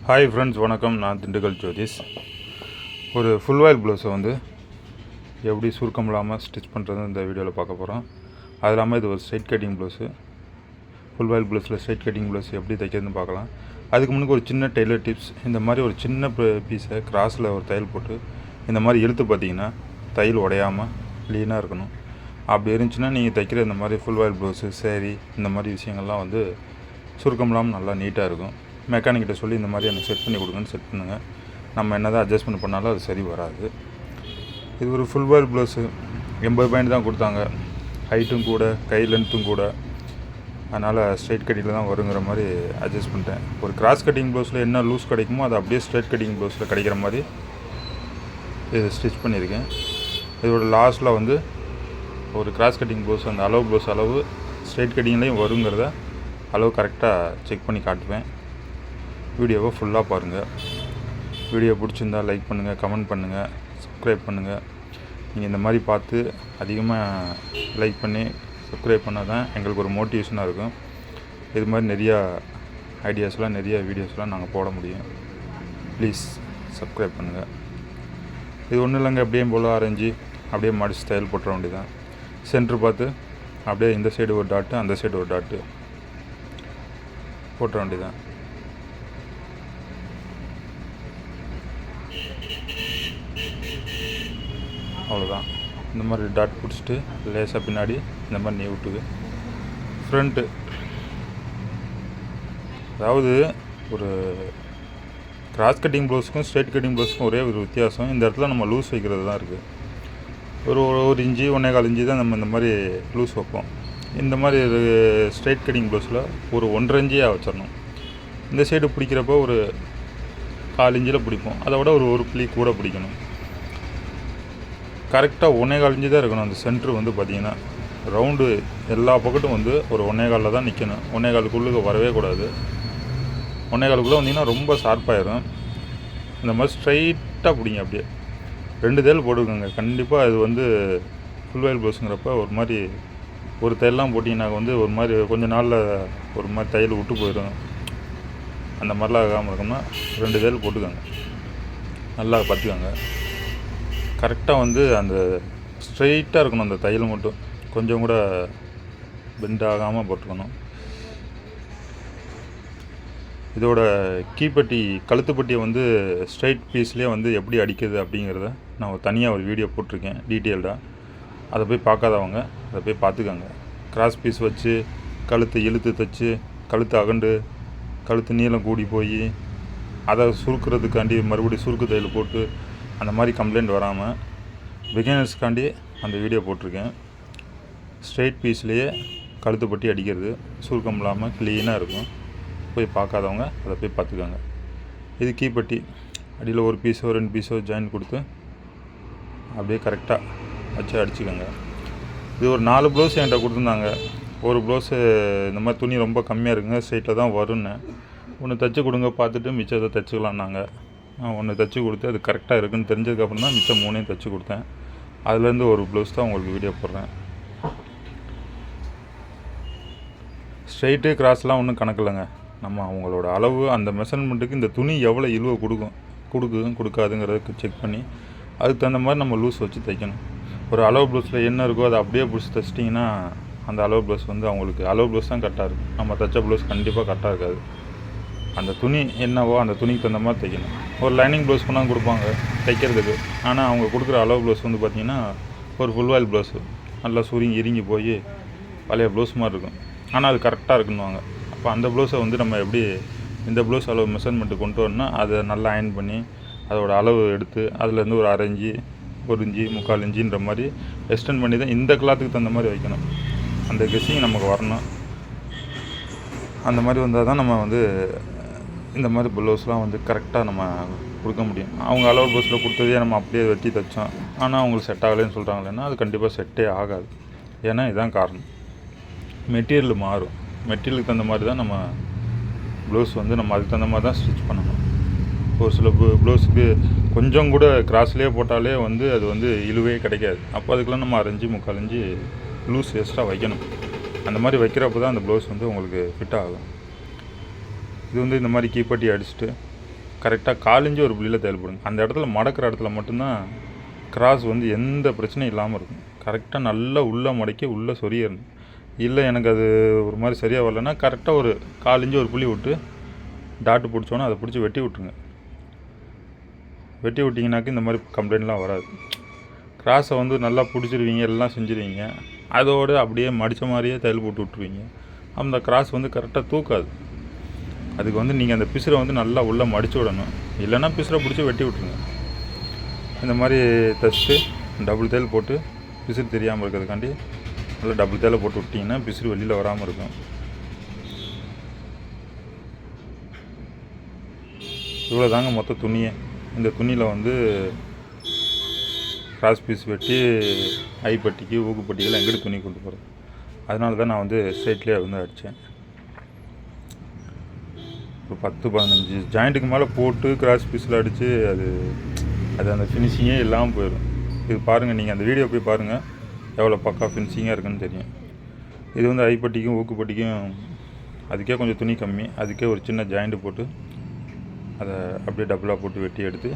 Hi friends, வணக்கம். நான் திண்டுக்கல் ஜோதிஷ். ஒரு ஃபுல் வாயில் ப்ளவுஸை வந்து எப்படி சுருக்கம் இல்லாமல் ஸ்டிச் பண்ணுறது இந்த வீடியோவில் பார்க்க போகிறோம். அது இல்லாமல் இது ஒரு ஸ்ட்ரைட் கட்டிங் ப்ளவுஸு. ஃபுல் வாயில் ப்ளவுஸில் ஸ்ட்ரைட் கட்டிங் ப்ளவுஸ் எப்படி தைக்கிறதுன்னு பார்க்கலாம். அதுக்கு முன்னாடி ஒரு சின்ன டெய்லர் டிப்ஸ். இந்த மாதிரி ஒரு சின்ன பீஸை கிராஸில் ஒரு தையல் போட்டு இந்த மாதிரி இழுத்து பார்த்தீங்கன்னா தையல் உடையாமல் க்ளீனாக இருக்கணும். அப்படி இருந்துச்சுன்னா நீங்கள் தைக்கிற இந்த மாதிரி ஃபுல் வாயில் ப்ளவுஸு, சேரீ, இந்த மாதிரி விஷயங்கள்லாம் வந்து சுருக்கம் இல்லாமல் நல்லா நீட்டாக இருக்கும். மெக்கானிக்கிட்ட சொல்லி இந்த மாதிரி எனக்கு செட் பண்ணி கொடுங்கன்னு செட் பண்ணுங்கள். நம்ம என்ன தான் அட்ஜஸ்ட்மெண்ட் பண்ணாலும் அது சரி வராது. இது ஒரு ஃபுல் வாயில் ப்ளவுஸு. 80 பாயிண்ட் தான் கொடுத்தாங்க. ஹைட்டும் கூட, கை லென்த்தும் கூட. அதனால் ஸ்ட்ரைட் கட்டிங்கில் தான் வருங்கிற மாதிரி அட்ஜஸ்ட் பண்ணிட்டேன். ஒரு கிராஸ் கட்டிங் ப்ளவுஸில் என்ன லூஸ் கிடைக்குமோ அது அப்படியே ஸ்ட்ரைட் கட்டிங் ப்ளவுஸில் கிடைக்கிற மாதிரி இது ஸ்டிச் பண்ணியிருக்கேன். இதோட லாஸ்ட்டில் வந்து ஒரு கிராஸ் கட்டிங் ப்ளவுஸ் அந்த அளவு ப்ளவுஸ் அளவு ஸ்ட்ரைட் கட்டிங்லேயும் வருங்கிறத அளவு கரெக்டாக செக் பண்ணி காட்டுவேன். வீடியோவை ஃபுல்லாக பாருங்கள். வீடியோ பிடிச்சிருந்தால் லைக் பண்ணுங்கள், கமெண்ட் பண்ணுங்கள், சப்ஸ்கிரைப் பண்ணுங்கள். நீங்கள் இந்த மாதிரி பார்த்து அதிகமாக லைக் பண்ணி சப்ஸ்கிரைப் பண்ணால் தான் எங்களுக்கு ஒரு மோட்டிவேஷனாக இருக்கும். இது மாதிரி நிறையா ஐடியாஸ்லாம், நிறைய வீடியோஸ்லாம் நாங்கள் போட முடியும். ப்ளீஸ் சப்ஸ்கிரைப் பண்ணுங்கள். இது ஒன்றும் இல்லைங்க, அப்படியே போல் அரைஞ்சி அப்படியே மடித்து தையல் போட்டுற வேண்டியதான். சென்ட்ரு பார்த்து அப்படியே இந்த சைடு ஒரு டாட்டு, அந்த சைடு ஒரு டாட்டு போட்டுற வேண்டியதான். அவ்வளோதான். இந்த மாதிரி டாட் பிடிச்சிட்டு லேசாக பின்னாடி இந்த மாதிரி நீவிட்டுது ஃப்ரண்ட்டு. அதாவது ஒரு கிராஸ் கட்டிங் ப்ளவுஸுக்கும் ஸ்ட்ரைட் கட்டிங் ப்ளவுஸுக்கும் ஒரே ஒரு வித்தியாசம். இந்த இடத்துல நம்ம லூஸ் வைக்கிறது தான் இருக்குது. ஒரு இன்ச்சு 1.25 இன்ச்சு தான் நம்ம இந்த மாதிரி லூஸ் வைப்போம். இந்த மாதிரி ஸ்ட்ரைட் கட்டிங் ப்ளவுஸில் ஒரு 1.5 இன்ச்சியாக வச்சிடணும். இந்த சைடு பிடிக்கிறப்போ ஒரு 1/4 இன்ச்சில் பிடிப்போம். அதை விட ஒரு புள்ளி கூட பிடிக்கணும். கரெக்டாக 1.25 இன்ச்சு தான் இருக்கணும். அந்த சென்ட்ரு வந்து பார்த்திங்கன்னா ரவுண்டு எல்லா பக்கட்டும் வந்து ஒரு 1.25 தான் நிற்கணும். 1.25க்குள்ளே வரவே கூடாது. 1.25க்குள்ளே வந்தீங்கன்னா ரொம்ப ஷார்ப்பாயிடும். இந்த மாதிரி ஸ்ட்ரைட்டாக பிடிங்க. அப்படியே 2 தையல் போட்டுக்கோங்க. கண்டிப்பாக இது வந்து ஃபுல் வாயில் ப்ளவுஸுங்கிறப்ப ஒரு மாதிரி ஒரு தையல்லாம் போட்டிங்கன்னா வந்து ஒரு மாதிரி கொஞ்சம் நாளில் ஒரு மாதிரி தையல் விட்டு போயிடும். அந்த மாதிரிலாம் ஆகாமல் இருக்கணும்னா 2 தையல் போட்டுக்கோங்க. நல்லா பார்த்துக்கோங்க. கரெக்டாக வந்து அந்த ஸ்ட்ரெயிட்டாக இருக்கணும். அந்த தையல் மட்டும் கொஞ்சம் கூட பெண்ட் ஆகாமல் போட்டுக்கணும். இதோட கீப்பட்டி, கழுத்துப்பட்டியை வந்து ஸ்ட்ரைட் பீஸ்லேயே வந்து எப்படி அடிக்குது அப்படிங்கிறத நான் தனியாக ஒரு வீடியோ போட்டிருக்கேன் டீட்டெயில்டாக. அதை போய் பார்க்காதவங்க அதை போய் பார்த்துக்கோங்க. கிராஸ் பீஸ் வச்சு கழுத்து இழுத்து தைச்சி கழுத்து அகண்டு கழுத்து நீளம் கூடி போய் அதை சுருக்கிறதுக்காண்டி மறுபடியும் சுருக்கு தையல் போட்டு அந்த மாதிரி கம்ப்ளைண்ட் வராமல் பிகினர்ஸ்க்காண்டி அந்த வீடியோ போட்டிருக்கேன். ஸ்ட்ரெயிட் பீஸ்லேயே கழுத்துப்பட்டி அடிக்கிறது சுருக்கம் இல்லாமல் க்ளீனாக இருக்கும். போய் பார்க்காதவங்க அதை போய் பார்த்துக்கோங்க. இது கீப்பட்டி. அடியில் ஒரு பீஸோ 2 பீஸோ ஜாயின் கொடுத்து அப்படியே கரெக்டாக வச்சு அடிச்சுக்கோங்க. இது ஒரு 4 ப்ளவுஸ் என்கிட்ட கொடுத்துருந்தாங்க. ஒரு ப்ளவுஸு இந்த மாதிரி துணி ரொம்ப கம்மியாக இருக்குங்க, ஸ்ட்ரெயிட்டில் தான் வரும்னு. ஒன்று தைச்சி கொடுங்க, பார்த்துட்டு மிச்சத்தை தைச்சிக்கலான்னாங்க. ஒன்று தைச்சி கொடுத்து அது கரெக்டாக இருக்குதுன்னு தெரிஞ்சதுக்கப்புறம் தான் மிச்சம் 3 தைச்சி கொடுத்தேன். அதுலேருந்து ஒரு ப்ளவுஸ் தான் உங்களுக்கு வீடியோ போடுறேன். ஸ்ட்ரெயிட்டு கிராஸ்லாம் ஒன்றும் கணக்கு இல்லைங்க. நம்ம அவங்களோட அளவு அந்த மெஷர்மெண்ட்டுக்கு இந்த துணி எவ்வளோ இழுவை கொடுக்காதுங்கிறதுக்கு செக் பண்ணி அதுக்கு தகுந்த மாதிரி நம்ம லூஸ் வச்சு தைக்கணும். ஒரு அளவு ப்ளவுஸில் என்ன இருக்கோ அதை அப்படியே பிடிச்சி தைச்சிட்டிங்கன்னா அந்த அளவு ப்ளவுஸ் வந்து அவங்களுக்கு அளவு ப்ளவுஸ் தான் கரெக்டாக இருக்கும். நம்ம தைச்ச ப்ளவுஸ் கண்டிப்பாக கரெக்டாக இருக்காது. அந்த துணி என்னவோ அந்த துணிக்கு தகுந்த மாதிரி தைக்கணும். ஒரு லைனிங் ப்ளவுஸ் கொண்டாந்து கொடுப்பாங்க தைக்கிறதுக்கு. ஆனால் அவங்க கொடுக்குற அளவு ப்ளவுஸ் வந்து பார்த்திங்கன்னா ஒரு ஃபுல் வாயில் ப்ளவுஸு நல்லா இறுங்கி போய் பழைய ப்ளவுஸ் மாதிரி இருக்கும். ஆனால் அது கரெக்டாக இருக்குன்னுவாங்க. அப்போ அந்த ப்ளவுஸை வந்து நம்ம எப்படி இந்த ப்ளவுஸ் அளவு மெஷர்மெண்ட்டு கொண்டு வரணும்னா அதை நல்லா அயன் பண்ணி அதோடய அளவு எடுத்து அதுலேருந்து ஒரு 1/2 இன்ச்சு 1 இன்ச்சு 3/4 இன்ச்சுன்ற மாதிரி எக்ஸ்டெண்ட் பண்ணி தான் இந்த கிளாத்துக்கு தகுந்த மாதிரி வைக்கணும். அந்த கெஸ்ஸிங் நமக்கு வரணும். அந்த மாதிரி வந்தால் தான் நம்ம வந்து இந்த மாதிரி ப்ளவுஸ்லாம் வந்து கரெக்டாக நம்ம கொடுக்க முடியும். அவங்க அளவு ப்ளவுஸில் கொடுத்ததே நம்ம அப்படியே வெட்டி தைச்சோம், ஆனால் அவங்களுக்கு செட் ஆகலைன்னு சொல்கிறாங்களேன்னா அது கண்டிப்பாக செட்டே ஆகாது. ஏன்னா இதுதான் காரணம். மெட்டீரியல் மாறும். மெட்டீரியலுக்கு தகுந்த மாதிரி தான் நம்ம ப்ளவுஸ் வந்து நம்ம அதுக்கு தகுந்த மாதிரி தான் ஸ்டிச் பண்ணணும். ஒரு சில ப்ளவுஸுக்கு கொஞ்சம் கூட கிராஸ்லேயே போட்டாலே வந்து அது வந்து இழுவே கிடைக்காது. அப்போ அதுக்கெல்லாம் நம்ம 1/2 இன்ச்சு 3/4 இன்ச்சு லூஸ் எக்ஸ்ட்ரா வைக்கணும். அந்த மாதிரி வைக்கிறப்போ தான் அந்த ப்ளவுஸ் வந்து உங்களுக்கு ஃபிட் ஆகும். இது வந்து இந்த மாதிரி கீப்பட்டி அடிச்சுட்டு கரெக்டாக 1/4 இன்ச்சு ஒரு புள்ளியில் தையல் போடுங்க. அந்த இடத்துல மடக்கிற இடத்துல மட்டும்தான் கிராஸ் வந்து எந்த பிரச்சனையும் இல்லாமல் இருக்கும். கரெக்டாக நல்லா உள்ளே மடக்கி உள்ளே சொரியணும். இல்லை எனக்கு அது ஒரு மாதிரி சரியாக வரலன்னா கரெக்டாக ஒரு 1/4 இன்ச்சு ஒரு புள்ளி விட்டு டாட்டு பிடிச்சோன்னா அதை பிடிச்சி வெட்டி விட்ருங்க. வெட்டி விட்டிங்கனாக்கா இந்த மாதிரி கம்ப்ளைண்ட்லாம் வராது. கிராஸை வந்து நல்லா பிடிச்சிருவீங்க, எல்லாம் செஞ்சுருவீங்க, அதோடு அப்படியே மடித்த மாதிரியே தையல் போட்டு விட்ருவீங்க. அந்த கிராஸ் வந்து கரெக்டாக தூக்காது. அதுக்கு வந்து நீங்கள் அந்த பிசுரை வந்து நல்லா உள்ளே மடித்து விடணும். இல்லைன்னா பிசுரை பிடிச்சி வெட்டி விட்ருங்க. இந்த மாதிரி தைச்சிட்டு டபுள் தையல் போட்டு பிசுறு தெரியாமல் இருக்கிறதுக்காண்டி நல்லா டபுள் தையலை போட்டு விட்டிங்கன்னா பிசுறு வெளியில் வராமல் இருக்கும். இவ்வளோ தாங்க மொத்த துணியை. இந்த துணியில் வந்து கிராஸ் பீஸ் வெட்டி ஐப்பட்டிக்கு ஊக்குப்பட்டிக்கெல்லாம் எங்கிட்ட துணி கொண்டு போகிறது. அதனால தான் நான் வந்து ஸ்ட்ரெயிட்லேயே வந்து அடித்தேன். ஒரு 10-15 ஜாயிண்ட்டுக்கு மேலே போட்டு கிராஸ் பீஸில் அடித்து அது அந்த ஃபினிஷிங்கே இல்லாமல் போயிடும். இது பாருங்கள், நீங்கள் அந்த வீடியோ போய் பாருங்கள், எவ்வளோ பக்கா ஃபினிஷிங்காக இருக்குன்னு தெரியும். இது வந்து ஐப்பட்டிக்கும் ஊக்குப்பட்டிக்கும் அதுக்கே கொஞ்சம் துணி கம்மி, அதுக்கே ஒரு சின்ன ஜாயிண்ட்டு போட்டு அதை அப்படியே டபுளாக போட்டு வெட்டி எடுத்து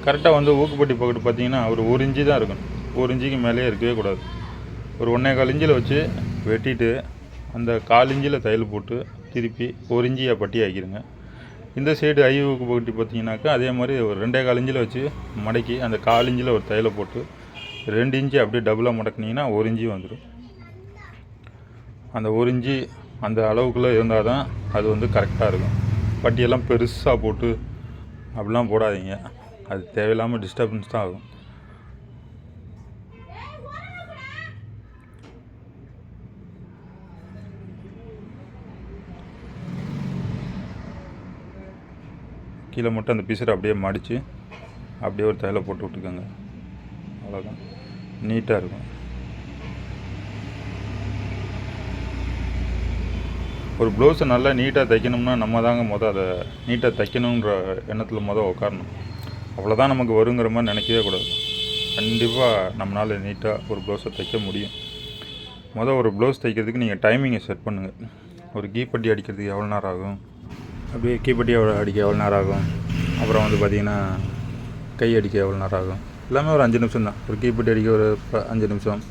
கரெக்டாக வந்து ஊக்குப்பட்டி பக்கெட்டு பார்த்தீங்கன்னா ஒரு 1 இன்ச்சு தான் இருக்கணும். 1 இன்ச்சுக்கு மேலே இருக்கவே கூடாது. ஒரு 1.25 இன்ச்சில் வச்சு வெட்டிட்டு அந்த 1/4 இன்ச்சில் தையல் போட்டு திருப்பி 1 இன்ச்சியாக பட்டி ஆக்கிடுங்க. இந்த சைடு ஐ ஊக்கு பட்டி பார்த்தீங்கன்னாக்கா அதே மாதிரி ஒரு 2.25 இன்ச்சில் வச்சு மடக்கி அந்த 1/4 இன்ச்சில் ஒரு தையலை போட்டு 2 இன்ச்சு அப்படியே டபுளாக மடக்குனிங்கன்னா 1 இன்ச்சு வந்துடும். அந்த 1 இன்ச்சு அந்த அளவுக்குள்ளே இருந்தால் தான் அது வந்து கரெக்டாக இருக்கும். பட்டியெல்லாம் பெருசாக போட்டு அப்படிலாம் போடாதீங்க, அது தேவையில்லாமல் டிஸ்டர்பன்ஸ் தான் ஆகும். கீழே மட்டும் அந்த பிசரை அப்படியே மடித்து அப்படியே ஒரு தையலை போட்டு விட்டுக்கோங்க. அவ்வளோதான், நீட்டாக இருக்கும். ஒரு ப்ளவுஸை நல்லா நீட்டாக தைக்கணும்னா நம்ம தாங்க அதை நீட்டாக தைக்கணுன்ற எண்ணத்தில் உட்காரணும். அவ்வளோதான் நமக்கு வருங்கிற மாதிரி நினைக்கவே கூடாது. கண்டிப்பாக நம்மளால் நீட்டாக ஒரு ப்ளவுஸை தைக்க முடியும். ஒரு ப்ளவுஸ் தைக்கிறதுக்கு நீங்கள் டைமிங்கை செட் பண்ணுங்கள். ஒரு கீப்பட்டி அடிக்கிறதுக்கு எவ்வளோ நேரம் ஆகும், அப்படியே கீப்பட்டி அடிக்க எவ்வளோ நேரம் ஆகும், அப்புறம் வந்து பார்த்திங்கன்னா கை அடிக்க எவ்வளோ நேரம் ஆகும், எல்லாமே ஒரு 5 நிமிஷம் தான். ஒரு கீப்பட்டி அடிக்க ஒரு 5 நிமிஷம்,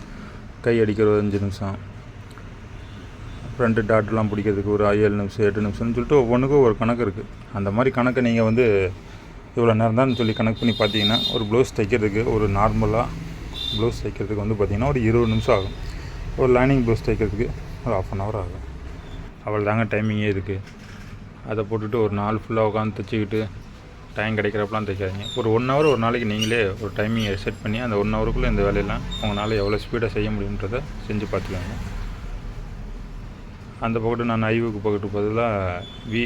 கை அடிக்கிற ஒரு 5 நிமிஷம், ஃப்ரண்ட்டு டாட்லாம் பிடிக்கிறதுக்கு ஒரு 7 நிமிஷம் 8 நிமிஷம்னு சொல்லிட்டு ஒவ்வொன்றுக்கும் ஒரு கணக்கு இருக்குது. அந்த மாதிரி கணக்கை நீங்கள் வந்து இவ்வளோ நேரம் தான் சொல்லி கணக்கு பண்ணி பார்த்தீங்கன்னா ஒரு ப்ளவுஸ் தைக்கிறதுக்கு, ஒரு நார்மலாக ப்ளவுஸ் தைக்கிறதுக்கு வந்து பார்த்திங்கன்னா ஒரு 20 நிமிஷம் ஆகும். ஒரு லைனிங் ப்ளவுஸ் தைக்கிறதுக்கு ஒரு 1/2 hour ஆகும். அவ்வளோ தாங்க டைமிங்கே இருக்குது. அதை போட்டுட்டு ஒரு நாள் ஃபுல்லாக உட்காந்து தைச்சிக்கிட்டு டைம் கிடைக்கிறப்பெல்லாம் தைக்காதீங்க. ஒரு 1 hour ஒரு நாளைக்கு நீங்களே ஒரு டைமிங்கை செட் பண்ணி அந்த 1 hourக்குள்ளே இந்த வேலையெல்லாம் உங்களால் எவ்வளோ ஸ்பீடாக செய்ய முடியுன்றதை செஞ்சு பார்த்துக்கோங்க. அந்த பக்கெட்டு நான் ஐவுக்கு பக்கெட்டு பதிலாக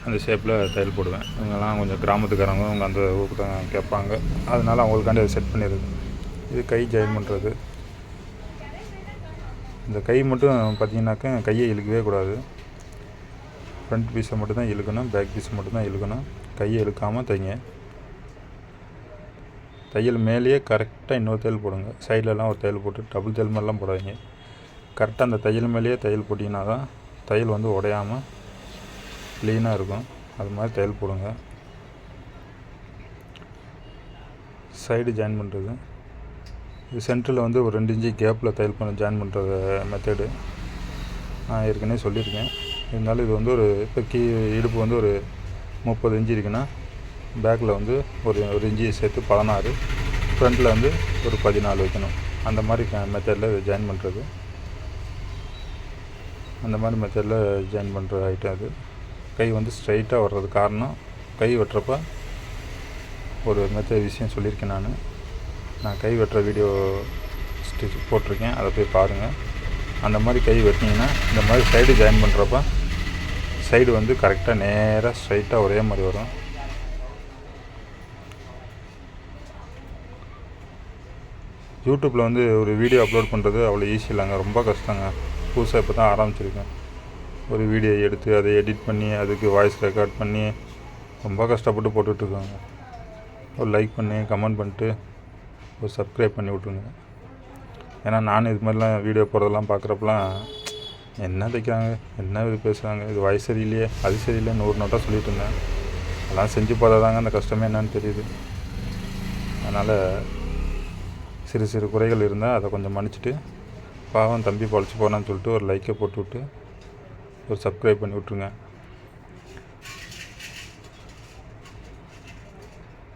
அந்த ஷேப்பில் தையல் போடுவேன். இவங்கெல்லாம் கொஞ்சம் கிராமத்துக்காரங்க, அவங்க அந்த ஊருக்கு தான் கேட்பாங்க, அதனால் அவங்களுக்காண்டி அதை செட் பண்ணிடுது. இது கை ஜாயின் பண்ணுறது. இந்த கை மட்டும் பார்த்திங்கனாக்கா கையை இழுக்கவே கூடாது. ஃப்ரண்ட் பீஸை மட்டும் தான் இழுக்கணும், பேக் பீஸை மட்டும் தான் இழுக்கணும். கையை இழுக்காமல் தைங்க. தையல் மேலேயே கரெக்டாக இன்னொரு தையல் போடுங்க. சைட்லலாம் ஒரு தையல் போட்டு டபுள் தையல் மாதிரிலாம் போடாதீங்க. கரெக்டாக அந்த தையல் மேலேயே தையல் போட்டிங்கன்னா தான் தையல் வந்து உடையாமல் க்ளீனாக இருக்கும். அது மாதிரி தையல் போடுங்க. சைடு ஜாயின் பண்ணுறது, இது சென்டரில் வந்து ஒரு 2 இன்ச்சு கேப்பில் தையல் பண்ண ஜாயின் பண்ணுற மெத்தடு நான் ஏற்கனவே சொல்லியிருக்கேன். இருந்தாலும் இது வந்து ஒரு இப்போ இடுப்பு வந்து ஒரு 30 இன்ச்சு இருக்குன்னா பேக்கில் வந்து ஒரு இன்ச்சு சேர்த்து 16, ஃப்ரண்ட்டில் வந்து ஒரு 14 வைக்கணும். அந்த மாதிரி மெத்தடில் இது ஜாயின் பண்ணுறது. அந்த மாதிரி மெத்தடில் ஜாயின் பண்ணுற ஐட்டம் அது. கை வந்து ஸ்ட்ரைட்டாக வர்றது காரணம், கை வெட்டுறப்ப ஒரு விஷயம் சொல்லியிருக்கேன். நான் கை வெட்டுற வீடியோ ஸ்டிச் போட்டிருக்கேன், அதை போய் பாருங்கள். அந்த மாதிரி கை வெட்டினீங்கன்னா இந்த மாதிரி சைடு ஜாயின் பண்ணுறப்ப சைடு வந்து கரெக்டாக நேராக ஸ்ட்ரைட்டாக ஒரே மாதிரி வரும். யூடியூப்பில் வந்து ஒரு வீடியோ அப்லோட் பண்ணுறது அவ்வளோ ஈஸி இல்லைங்க, ரொம்ப கஷ்டங்க. புதுசாக இப்போ தான் ஆரம்பிச்சிருக்கேன். ஒரு வீடியோ எடுத்து அதை எடிட் பண்ணி அதுக்கு வாய்ஸ் ரெக்கார்ட் பண்ணி ரொம்ப கஷ்டப்பட்டு போட்டுட்ருக்காங்க. ஒரு லைக் பண்ணி கமெண்ட் பண்ணிட்டு ஒரு சப்ஸ்கிரைப் பண்ணி விட்ருங்க. ஏன்னா நானும் இது மாதிரிலாம் வீடியோ போடுறதெல்லாம் பார்க்குறப்பெல்லாம் என்ன தைக்கிறாங்க, என்ன இது பேசுகிறாங்க, இது வாய்ஸ் சரியில்லையே, அது சரியில்லைன்னு ஒரு நோட்டாக சொல்லிட்டு இருந்தேன். அதெல்லாம் செஞ்சு பார்த்தா தாங்க அந்த கஷ்டமே என்னன்னு தெரியுது. அதனால் சிறு சிறு குறைகள் இருந்தால் அதை கொஞ்சம் மன்னிச்சிட்டு, பாவம் தம்பி பொழைச்சி போனான்னு சொல்லிட்டு ஒரு லைக்கை போட்டு விட்டு ஒரு சப்ஸ்கிரைப் பண்ணி விட்ருங்க.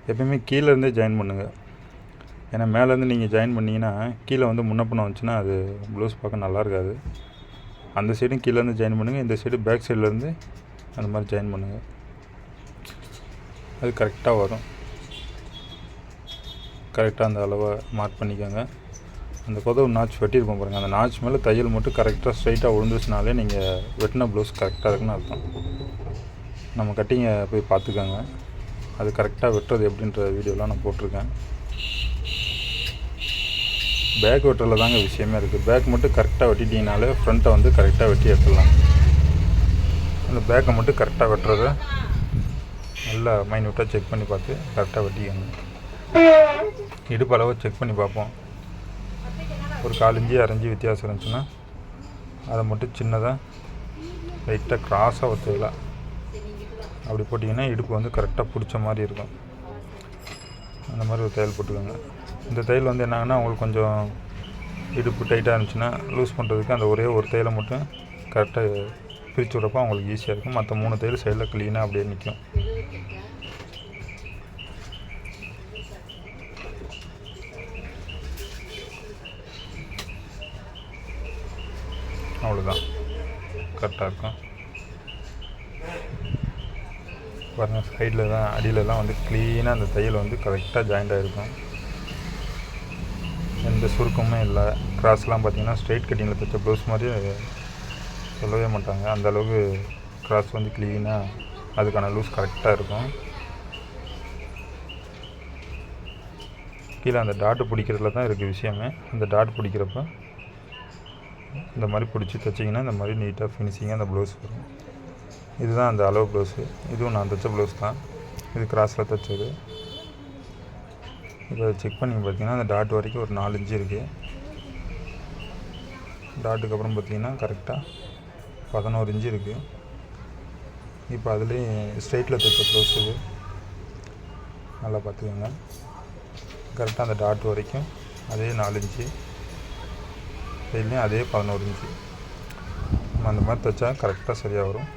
எப்பயுமே கீழேருந்தே ஜாயின் பண்ணுங்கள். ஏன்னா மேலேருந்து நீங்கள் ஜாயின் பண்ணிங்கன்னா கீழே வந்து முன்னப்பின வந்துச்சுன்னா அது ப்ளவுஸ் பார்க்க நல்லா இருக்காது. அந்த சைடும் கீழேருந்து ஜாயின் பண்ணுங்கள், இந்த சைடு பேக் சைட்லேருந்து அந்த மாதிரி ஜாயின் பண்ணுங்கள். அது கரெக்டாக வரும். கரெக்டாக அந்த அளவை மார்க் பண்ணிக்கோங்க. அந்த கதவு நாச் வெட்டியிருப்போம் பாருங்கள், அந்த நாச் மேலே தையல் மட்டும் கரெக்டாக ஸ்ட்ரைட்டாக விழுந்துச்சுனாலே நீங்கள் வெட்டின ப்ளவுஸ் கரெக்டாக இருக்குன்னு அர்த்தம். நம்ம கட்டிங்கை போய் பார்த்துக்கோங்க. அது கரெக்டாக வெட்டுறது எப்படின்ற வீடியோலாம் நான் போட்டிருக்கேன். பேக் வெட்டுறதுல தாங்க விஷயமே இருக்குது. பேக் மட்டும் கரெக்டாக வெட்டிட்டிங்கனாலே ஃப்ரண்ட்டை வந்து கரெக்டாக வெட்டி எடுத்துடலாம். அந்த பேக்கை மட்டும் கரெக்டாக வெட்டுறத நல்லா மைன்யூட்டாக செக் பண்ணி பார்த்து கரெக்டாக வெட்டிக்கோங்க. இடுப்பு அளவை செக் பண்ணி பார்ப்போம். ஒரு 4 இன்ச்சு 1/2 இன்ச்சு வித்தியாசம் இருந்துச்சுன்னா அதை மட்டும் சின்னதாக லைட்டாக கிராஸாக ஒரு தையலாக அப்படி போட்டிங்கன்னா இடுப்பு வந்து கரெக்டாக பிடிச்ச மாதிரி இருக்கும். அந்த மாதிரி ஒரு தையல் போட்டுக்கோங்க. இந்த தையல் வந்து என்னாங்கன்னா உங்களுக்கு கொஞ்சம் இடுப்பு டைட்டாக இருந்துச்சுன்னா லூஸ் பண்ணுறதுக்கு அந்த ஒரே ஒரு தையலை மட்டும் கரெக்டாக பிரித்து விட்றப்போ அவங்களுக்கு ஈஸியாக இருக்கும். மற்ற 3 தையல் சைடில் க்ளீனாக அப்படியே நிற்கும். அவ்வளோதான், கரெக்டாக இருக்கும். பாருங்கள், சைடில் தான் அடியிலலாம் வந்து க்ளீனாக அந்த தையல் வந்து கரெக்டாக ஜாயிண்டாக இருக்கும். எந்த சுருக்கமும் இல்லை. கிராஸ்லாம் பார்த்திங்கன்னா ஸ்ட்ரெயிட் கட்டிங்கில் தைச்ச ப்ளவுஸ் மாதிரி சொல்லவே மாட்டாங்க. அந்த அளவுக்கு கிராஸ் வந்து க்ளீனாக அதுக்கான லூஸ் கரெக்டாக இருக்கும். கீழே அந்த டாட்டு பிடிக்கிறதுல தான் இருக்குது விஷயமே. அந்த டாட் பிடிக்கிறப்ப இந்த மாதிரி பிடிச்சி தைச்சிங்கன்னா இந்த மாதிரி நீட்டாக ஃபினிஷிங்காக அந்த ப்ளவுஸ் வரும். இதுதான் அந்த அளவு ப்ளவுஸு. இதுவும் நான் தைச்ச ப்ளவுஸ் தான். இது கிராஸில் தைச்சது. இப்போ செக் பண்ணி பார்த்தீங்கன்னா அந்த டாட் வரைக்கும் ஒரு 4 இன்ச்சு இருக்குது. டாட்டுக்கு அப்புறம் பார்த்திங்கன்னா கரெக்டாக 11 இன்ச்சு இருக்குது. இப்போ அதுலேயும் ஸ்ட்ரைட்டில் தைச்ச ப்ளவுஸ் இது. நல்லா பார்த்துக்கோங்க. கரெக்டாக அந்த டாட் வரைக்கும் அதே 4 இன்ச்சு, இதுலேயும் அதே 11 இன்ச்சு. நம்ம அந்த மாதிரி தைச்சா கரெக்டாக சரியாக வரும்.